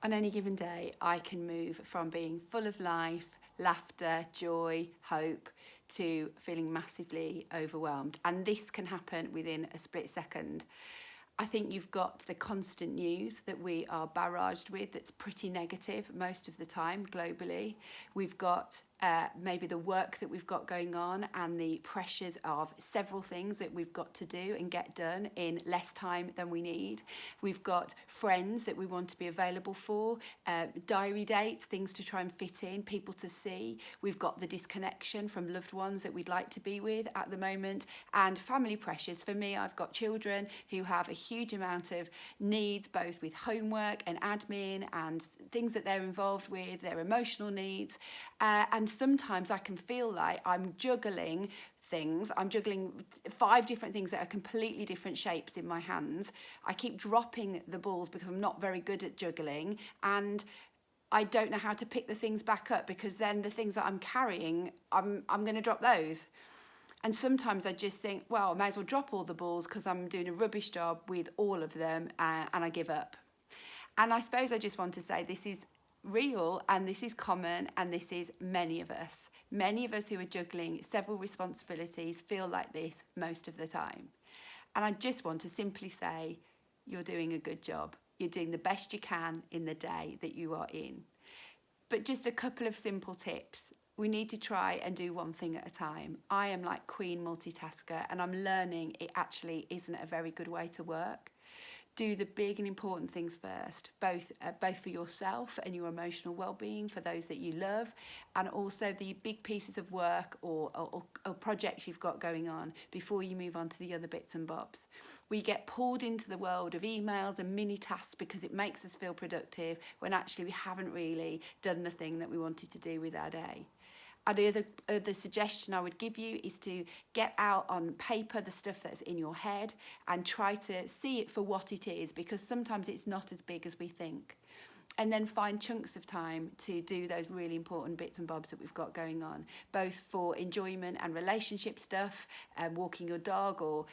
On any given day, I can move from being full of life, laughter, joy, hope, to feeling massively overwhelmed. And this can happen within a split second. I think you've got the constant news that we are barraged with that's pretty negative most of the time globally. We've got maybe the work that we've got going on and the pressures of several things that we've got to do and get done in less time than we need. We've got friends that we want to be available for, diary dates, things to try and fit in, people to see. We've got the disconnection from loved ones that we'd like to be with at the moment, and family pressures. For me, I've got children who have a huge amount of needs, both with homework and admin and things that they're involved with, their emotional needs. And sometimes I can feel like I'm juggling things. I'm juggling 5 different things that are completely different shapes in my hands. I keep dropping the balls because I'm not very good at juggling, and I don't know how to pick the things back up, because then the things that I'm carrying, I'm going to drop those. And sometimes I just think, well, I may as well drop all the balls because I'm doing a rubbish job with all of them, and I give up. And I suppose I just want to say this is real, and this is common, and this is many of us. Many of us who are juggling several responsibilities feel like this most of the time. And I just want to simply say, you're doing a good job. You're doing the best you can in the day that you are in. But just a couple of simple tips. We need to try and do one thing at a time. I am like queen multitasker, and I'm learning it actually isn't a very good way to work. Do the big and important things first, both for yourself and your emotional well-being, for those that you love, and also the big pieces of work or projects you've got going on before you move on to the other bits and bobs. We get pulled into the world of emails and mini tasks because it makes us feel productive, when actually we haven't really done the thing that we wanted to do with our day. And the suggestion I would give you is to get out on paper the stuff that's in your head and try to see it for what it is, because sometimes it's not as big as we think. And then find chunks of time to do those really important bits and bobs that we've got going on, both for enjoyment and relationship stuff, walking your dog, or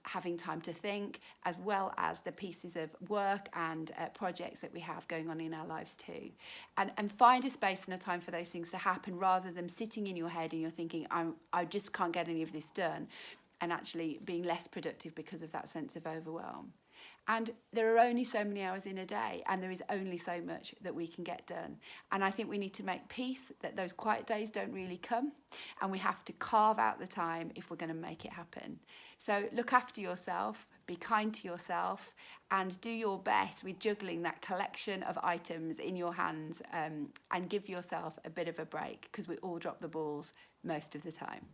having time to think, as well as the pieces of work and projects that we have going on in our lives too. And find a space and a time for those things to happen, rather than sitting in your head and you're thinking, I just can't get any of this done, and actually being less productive because of that sense of overwhelm. And there are only so many hours in a day, and there is only so much that we can get done. And I think we need to make peace that those quiet days don't really come, and we have to carve out the time if we're going to make it happen. So look after yourself, be kind to yourself, and do your best with juggling that collection of items in your hands, and give yourself a bit of a break, because we all drop the balls most of the time.